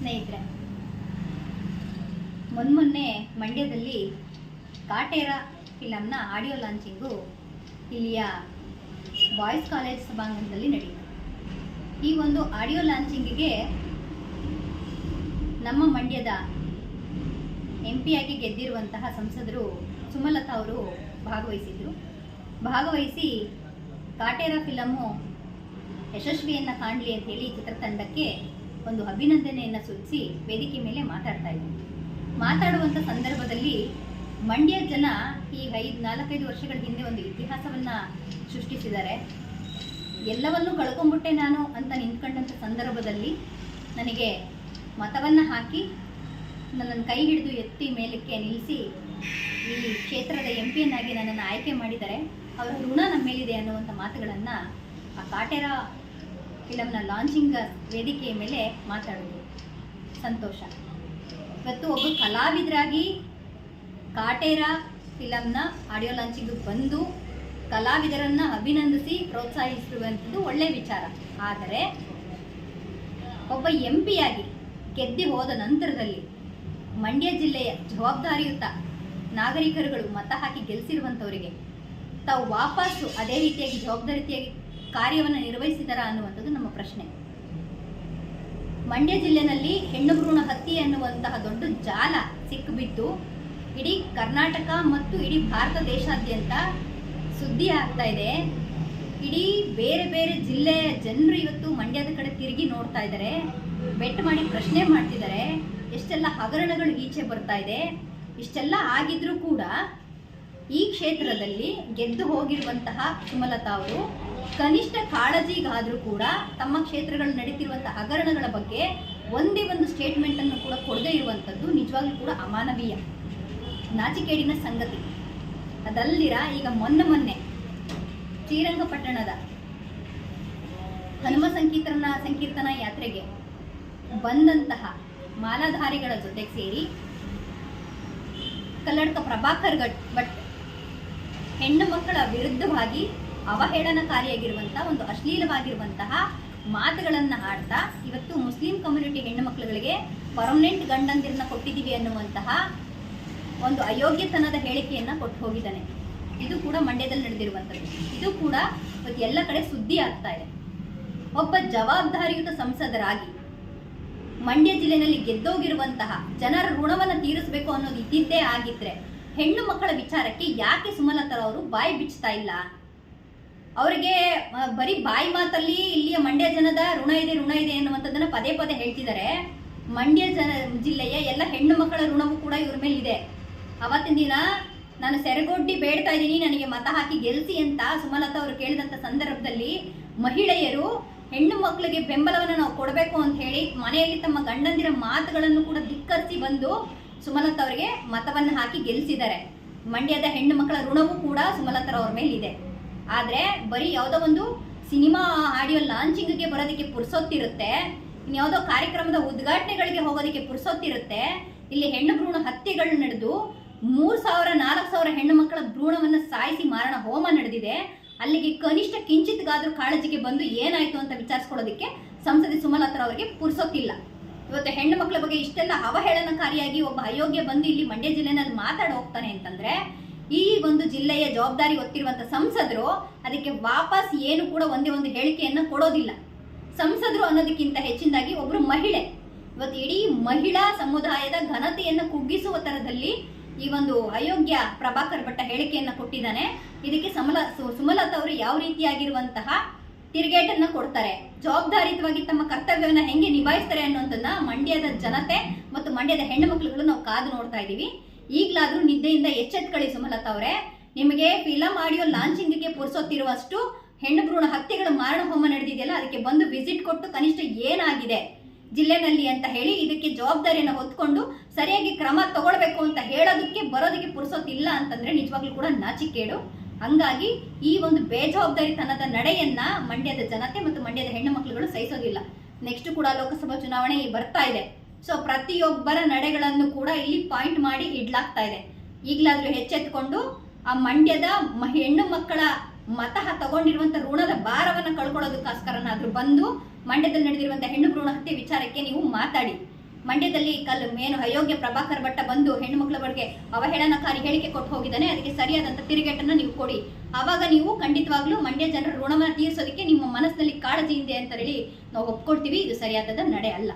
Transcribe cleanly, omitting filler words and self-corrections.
ಸ್ನೇಹಿತರೆ, ಮೊನ್ನೆ ಮಂಡ್ಯದಲ್ಲಿ ಕಾಟೇರ ಫಿಲಮ್ನ ಆಡಿಯೋ ಲಾಂಚಿಂಗು ಇಲ್ಲಿಯ ಬಾಯ್ಸ್ ಕಾಲೇಜ್ ಸಭಾಂಗಣದಲ್ಲಿ ನಡೆಯಿತು. ಈ ಒಂದು ಆಡಿಯೋ ಲಾಂಚಿಂಗಿಗೆ ನಮ್ಮ ಮಂಡ್ಯದ MP ಆಗಿ ಗೆದ್ದಿರುವಂತಹ ಸಂಸದರು ಸುಮಲತಾ ಅವರು ಭಾಗವಹಿಸಿ ಕಾಟೇರ ಫಿಲಮು ಯಶಸ್ವಿಯನ್ನು ಕಾಣಲಿ ಅಂತ ಹೇಳಿ ಚಿತ್ರತಂಡಕ್ಕೆ ಒಂದು ಅಭಿನಂದನೆಯನ್ನು ಸೂಚಿಸಿ ವೇದಿಕೆ ಮೇಲೆ ಮಾತಾಡುವಂಥ ಸಂದರ್ಭದಲ್ಲಿ ಮಂಡ್ಯ ಜನ ಈಗ 4-5 ವರ್ಷಗಳ ಹಿಂದೆ ಒಂದು ಇತಿಹಾಸವನ್ನು ಸೃಷ್ಟಿಸಿದ್ದಾರೆ. ಎಲ್ಲವನ್ನೂ ಕಳ್ಕೊಂಡ್ಬಿಟ್ಟೆ ನಾನು ಅಂತ ನಿಂತ್ಕೊಂಡಂಥ ಸಂದರ್ಭದಲ್ಲಿ ನನಗೆ ಮತವನ್ನು ಹಾಕಿ ನನ್ನನ್ನು ಕೈ ಹಿಡಿದು ಎತ್ತಿ ಮೇಲಕ್ಕೆ ನಿಲ್ಲಿಸಿ ಈ ಕ್ಷೇತ್ರದ MP ನನ್ನನ್ನು ಆಯ್ಕೆ ಮಾಡಿದ್ದಾರೆ. ಅವರ ಋಣ ನಮ್ಮ ಮೇಲಿದೆ ಅನ್ನುವಂಥ ಮಾತುಗಳನ್ನು ಆ ಕಾಟೇರ ಫಿಲಮ್ನ ಲಾಂಚಿಂಗ್ ವೇದಿಕೆಯ ಮೇಲೆ ಮಾತಾಡೋದು ಸಂತೋಷ. ಇವತ್ತು ಒಬ್ಬ ಕಲಾವಿದರಾಗಿ ಕಾಟೇರ ಫಿಲಮ್ನ ಆಡಿಯೋ ಲಾಂಚಿಂಗ್ ಬಂದು ಕಲಾವಿದರನ್ನು ಅಭಿನಂದಿಸಿ ಪ್ರೋತ್ಸಾಹಿಸಿರುವಂಥದ್ದು ಒಳ್ಳೆಯ ವಿಚಾರ. ಆದರೆ ಒಬ್ಬ MP ಆಗಿ ಗೆದ್ದು ಹೋದ ನಂತರದಲ್ಲಿ ಮಂಡ್ಯ ಜಿಲ್ಲೆಯ ಜವಾಬ್ದಾರಿಯುತ ನಾಗರಿಕರುಗಳು ಮತ ಹಾಕಿ ಗೆಲ್ಲಿಸಿರುವಂಥವರಿಗೆ ತಾವು ವಾಪಸ್ಸು ಅದೇ ರೀತಿಯಾಗಿ ಜವಾಬ್ದಾರಿಯಾಗಿ ಕಾರ್ಯವನ್ನು ನಿರ್ವಹಿಸಿದಾರ ಅನ್ನುವಂಥದ್ದು ನಮ್ಮ ಪ್ರಶ್ನೆ. ಮಂಡ್ಯ ಜಿಲ್ಲೆಯಲ್ಲಿ ಹೆಣ್ಣು ಭ್ರೂಣ ಹತ್ಯೆ ಅನ್ನುವಂತಹ ದೊಡ್ಡ ಜಾಲ ಸಿಕ್ಕಿಬಿದ್ದು ಇಡೀ ಕರ್ನಾಟಕ ಮತ್ತು ಇಡೀ ಭಾರತ ದೇಶಾದ್ಯಂತ ಸುದ್ದಿ ಆಗ್ತಾ ಇದೆ. ಇಡೀ ಬೇರೆ ಬೇರೆ ಜಿಲ್ಲೆಯ ಜನರು ಇವತ್ತು ಮಂಡ್ಯದ ಕಡೆ ತಿರುಗಿ ನೋಡ್ತಾ ಇದ್ದಾರೆ, ಬೆಟ್ ಮಾಡಿ ಪ್ರಶ್ನೆ ಮಾಡ್ತಿದ್ದಾರೆ. ಎಷ್ಟೆಲ್ಲ ಹಗರಣಗಳು ಈಚೆ ಬರ್ತಾ ಇದೆ. ಇಷ್ಟೆಲ್ಲ ಆಗಿದ್ರೂ ಕೂಡ ಈ ಕ್ಷೇತ್ರದಲ್ಲಿ ಗೆದ್ದು ಹೋಗಿರುವಂತಹ ಸುಮಲತಾ ಅವರು ಕನಿಷ್ಠ ಕಾಳಜಿಗಾದರೂ ಕೂಡ ತಮ್ಮ ಕ್ಷೇತ್ರಗಳು ನಡೀತಿರುವಂತಹ ಹಗರಣಗಳ ಬಗ್ಗೆ ಒಂದೇ ಒಂದು ಸ್ಟೇಟ್ಮೆಂಟನ್ನು ಕೂಡ ಕೊಡದೇ ಇರುವಂಥದ್ದು ನಿಜವಾಗ್ಲೂ ಕೂಡ ಅಮಾನವೀಯ, ನಾಚಿಕೇಡಿನ ಸಂಗತಿ. ಅದಲ್ಲಿರ ಈಗ ಮೊನ್ನೆ ಶ್ರೀರಂಗಪಟ್ಟಣದ ಹನುಮ ಸಂಕೀರ್ತನಾ ಯಾತ್ರೆಗೆ ಬಂದಂತಹ ಮಾಲಾಧಾರಿಗಳ ಜೊತೆಗೆ ಸೇರಿ ಕಲ್ಲಡ್ಕ ಪ್ರಭಾಕರ್ ಭಟ್ ಹೆಣ್ಣು ಮಕ್ಕಳ ವಿರುದ್ಧವಾಗಿ ಅವಹೇಳನಕಾರಿಯಾಗಿರುವಂತಹ ಒಂದು ಅಶ್ಲೀಲವಾಗಿರುವಂತಹ ಮಾತುಗಳನ್ನು ಆಡ್ತಾ ಇವತ್ತು ಮುಸ್ಲಿಂ ಕಮ್ಯುನಿಟಿ ಹೆಣ್ಣು ಮಕ್ಕಳುಗಳಿಗೆ ಪರ್ಮನೆಂಟ್ ಗಂಡಂದಿರನ್ನ ಕೊಟ್ಟಿದ್ದೀವಿ ಅನ್ನುವಂತಹ ಒಂದು ಅಯೋಗ್ಯತನದ ಹೇಳಿಕೆಯನ್ನು ಕೊಟ್ಟು ಹೋಗಿದ್ದಾನೆ. ಇದು ಕೂಡ ಮಂಡ್ಯದಲ್ಲಿ ನಡೆದಿರುವಂಥದ್ದು. ಇದು ಕೂಡ ಇವತ್ತು ಎಲ್ಲ ಕಡೆ ಸುದ್ದಿ ಆಗ್ತಾ ಇದೆ. ಒಬ್ಬ ಜವಾಬ್ದಾರಿಯುತ ಸಂಸದರಾಗಿ ಮಂಡ್ಯ ಜಿಲ್ಲೆಯಲ್ಲಿ ಗೆದ್ದೋಗಿರುವಂತಹ ಜನರ ಋಣವನ್ನು ತೀರಿಸಬೇಕು ಅನ್ನೋದು ಇದ್ದಿದ್ದೇ ಆಗಿದ್ರೆ ಹೆಣ್ಣು ಮಕ್ಕಳ ವಿಚಾರಕ್ಕೆ ಯಾಕೆ ಸುಮಲತಾ ಅವರು ಬಾಯಿ ಬಿಚ್ತಾ ಇಲ್ಲ? ಅವರಿಗೆ ಬರೀ ಬಾಯಿ ಮಾತಲ್ಲಿ ಇಲ್ಲಿಯ ಮಂಡ್ಯ ಜನದ ಋಣ ಇದೆ ಅನ್ನುವಂಥದ್ದನ್ನು ಪದೇ ಹೇಳ್ತಿದ್ದಾರೆ. ಮಂಡ್ಯ ಜಿಲ್ಲೆಯ ಎಲ್ಲ ಹೆಣ್ಣು ಮಕ್ಕಳ ಋಣವೂ ಕೂಡ ಇವ್ರ ಮೇಲೆ ಇದೆ. ಅವತ್ತಿನ ದಿನ ನಾನು ಸೆರಗೊಡ್ಡಿ ಬೇಡ್ತಾ ಇದ್ದೀನಿ, ನನಗೆ ಮತ ಹಾಕಿ ಗೆಲ್ಸಿ ಅಂತ ಸುಮಲತಾ ಅವರು ಕೇಳಿದಂಥ ಸಂದರ್ಭದಲ್ಲಿ ಮಹಿಳೆಯರು ಹೆಣ್ಣು ಮಕ್ಕಳಿಗೆ ಬೆಂಬಲವನ್ನು ನಾವು ಕೊಡಬೇಕು ಅಂತ ಹೇಳಿ ಮನೆಯಲ್ಲಿ ತಮ್ಮ ಗಂಡಂದಿರ ಮಾತುಗಳನ್ನು ಕೂಡ ಧಿಕ್ಕರಿಸಿ ಬಂದು ಸುಮಲತಾ ಅವರಿಗೆ ಮತವನ್ನು ಹಾಕಿ ಗೆಲ್ಲಿಸಿದ್ದಾರೆ. ಮಂಡ್ಯದ ಹೆಣ್ಣು ಮಕ್ಕಳ ಋಣವೂ ಕೂಡ ಸುಮಲತಾ ಅವ್ರ ಮೇಲೆ ಇದೆ. ಆದರೆ ಬರೀ ಯಾವುದೋ ಒಂದು ಸಿನಿಮಾ ಆಡಿಯೋ ಲಾಂಚಿಂಗ್ಗೆ ಬರೋದಕ್ಕೆ ಪುರ್ಸೊತ್ತಿರುತ್ತೆ, ಇನ್ಯಾವುದೋ ಕಾರ್ಯಕ್ರಮದ ಉದ್ಘಾಟನೆಗಳಿಗೆ ಹೋಗೋದಕ್ಕೆ ಪುರ್ಸೊತ್ತಿರುತ್ತೆ. ಇಲ್ಲಿ ಹೆಣ್ಣು ಭ್ರೂಣ ಹತ್ಯೆಗಳು ನಡೆದು 3,000-4,000 ಹೆಣ್ಣು ಮಕ್ಕಳ ಭ್ರೂಣವನ್ನು ಸಾಯಿಸಿ ಮಾರಣ ಹೋಮ ನಡೆದಿದೆ. ಅಲ್ಲಿಗೆ ಕನಿಷ್ಠ ಕಿಂಚಿತ್ಗಾದ್ರೂ ಕಾಳಜಿಗೆ ಬಂದು ಏನಾಯ್ತು ಅಂತ ವಿಚಾರಿಸ್ಕೊಳ್ಳೋದಕ್ಕೆ ಸಂಸದೆ ಸುಮಲತಾ ಅವರಿಗೆ ಪುರ್ಸೊತ್ತಿಲ್ಲ. ಇವತ್ತು ಹೆಣ್ಣು ಮಕ್ಕಳ ಬಗ್ಗೆ ಇಷ್ಟೆಲ್ಲ ಅವಹೇಳನಕಾರಿಯಾಗಿ ಒಬ್ಬ ಅಯೋಗ್ಯ ಬಂದು ಇಲ್ಲಿ ಮಂಡ್ಯ ಜಿಲ್ಲೆನಲ್ಲಿ ಮಾತಾಡಿ ಹೋಗ್ತಾನೆ ಅಂತಂದ್ರೆ ಈ ಒಂದು ಜಿಲ್ಲೆಯ ಜವಾಬ್ದಾರಿ ಹೊತ್ತಿರುವಂತ ಸಂಸದರು ಅದಕ್ಕೆ ವಾಪಸ್ ಏನು ಕೂಡ ಒಂದೇ ಒಂದು ಹೇಳಿಕೆಯನ್ನ ಕೊಡೋದಿಲ್ಲ. ಸಂಸದರು ಅನ್ನೋದಕ್ಕಿಂತ ಹೆಚ್ಚಿನದಾಗಿ ಒಬ್ರು ಮಹಿಳೆ ಇವತ್ತು ಇಡೀ ಮಹಿಳಾ ಸಮುದಾಯದ ಘನತೆಯನ್ನು ಕುಗ್ಗಿಸುವ ತರದಲ್ಲಿ ಈ ಒಂದು ಅಯೋಗ್ಯ ಪ್ರಭಾಕರ್ ಭಟ್ಟ ಹೇಳಿಕೆಯನ್ನ ಕೊಟ್ಟಿದ್ದಾನೆ. ಇದಕ್ಕೆ ಸುಮಲತಾ ಅವರು ಯಾವ ರೀತಿಯಾಗಿರುವಂತಹ ತಿರುಗೇಟನ್ನ ಕೊಡ್ತಾರೆ, ಜವಾಬ್ದಾರಿಯುತವಾಗಿ ತಮ್ಮ ಕರ್ತವ್ಯವನ್ನ ಹೆಂಗೆ ನಿಭಾಯಿಸ್ತಾರೆ ಅನ್ನೋದನ್ನ ಮಂಡ್ಯದ ಜನತೆ ಮತ್ತು ಮಂಡ್ಯದ ಹೆಣ್ಣು ಮಕ್ಕಳುಗಳು ನಾವು ಕಾದು ನೋಡ್ತಾ ಇದ್ದೀವಿ. ಈಗಲಾದ್ರೂ ನಿದ್ದೆಯಿಂದ ಎಚ್ಚೆತ್ಕೊಳ್ಳಿ ಸುಮಲತಾ ಅವರೇ. ನಿಮಗೆ ಫಿಲಂ ಆಡಿಯೋ ಲಾಂಚಿಂಗ್ಗೆ ಪುರ್ಸೊತ್ತಿರುವಷ್ಟು ಹೆಣ್ಣು ಭ್ರೂಣ ಹತ್ಯೆಗಳ ಮಾರಣ ಹೋಮ ನಡೆದಿದೆಯಲ್ಲ, ಅದಕ್ಕೆ ಬಂದು ವಿಸಿಟ್ ಕೊಟ್ಟು ಕನಿಷ್ಠ ಏನಾಗಿದೆ ಜಿಲ್ಲೆನಲ್ಲಿ ಅಂತ ಹೇಳಿ ಇದಕ್ಕೆ ಜವಾಬ್ದಾರಿಯನ್ನು ಹೊತ್ಕೊಂಡು ಸರಿಯಾಗಿ ಕ್ರಮ ತಗೊಳ್ಬೇಕು ಅಂತ ಹೇಳೋದಕ್ಕೆ ಬರೋದಕ್ಕೆ ಪುರ್ಸೊತ್ತಿಲ್ಲ ಅಂತಂದ್ರೆ ನಿಜವಾಗ್ಲೂ ಕೂಡ ನಾಚಿಕೇಡು. ಹಂಗಾಗಿ ಈ ಒಂದು ಬೇಜವಾಬ್ದಾರಿತನದ ನಡೆಯನ್ನ ಮಂಡ್ಯದ ಜನತೆ ಮತ್ತು ಮಂಡ್ಯದ ಹೆಣ್ಣು ಮಕ್ಕಳುಗಳು ಸಹಿಸೋದಿಲ್ಲ. ನೆಕ್ಸ್ಟ್ ಕೂಡ ಲೋಕಸಭಾ ಚುನಾವಣೆ ಬರ್ತಾ ಇದೆ. ಸೊ ಪ್ರತಿಯೊಬ್ಬರ ನಡೆಗಳನ್ನು ಕೂಡ ಇಲ್ಲಿ ಪಾಯಿಂಟ್ ಮಾಡಿ ಇಡ್ಲಾಗ್ತಾ ಇದೆ. ಈಗಲಾದ್ರೂ ಎಚ್ಚೆತ್ಕೊಂಡು ಆ ಮಂಡ್ಯದ ಹೆಣ್ಣು ಮಕ್ಕಳ ಮತ ತಗೊಂಡಿರುವಂತ ಋಣದ ಭಾರವನ್ನು ಕಳ್ಕೊಳ್ಳೋದಕ್ಕೋಸ್ಕರನಾದ್ರೂ ಬಂದು ಮಂಡ್ಯದಲ್ಲಿ ನಡೆದಿರುವಂತಹ ಹೆಣ್ಣು ಭ್ರೂಣ ಹತ್ಯೆ ವಿಚಾರಕ್ಕೆ ನೀವು ಮಾತಾಡಿ. ಮಂಡ್ಯದಲ್ಲಿ ಏನು ಅಯೋಗ್ಯ ಪ್ರಭಾಕರ್ ಭಟ್ಟ ಬಂದು ಹೆಣ್ಣುಮಕ್ಕಳ ಬಗ್ಗೆ ಅವಹೇಳನಕಾರಿ ಹೇಳಿಕೆ ಕೊಟ್ಟು ಹೋಗಿದ್ದಾನೆ, ಅದಕ್ಕೆ ಸರಿಯಾದಂಥ ತಿರುಗೇಟನ್ನು ನೀವು ಕೊಡಿ. ಆವಾಗ ನೀವು ಖಂಡಿತವಾಗ್ಲೂ ಮಂಡ್ಯ ಜನರ ಋಣವನ್ನು ತೀರಿಸೋದಕ್ಕೆ ನಿಮ್ಮ ಮನಸ್ಸಿನಲ್ಲಿ ಕಾಳಜಿ ಇದೆ ಅಂತ ಹೇಳಿ ನಾವು ಒಪ್ಕೊಳ್ತೀವಿ. ಇದು ಸರಿಯಾದ ನಡೆ ಅಲ್ಲ.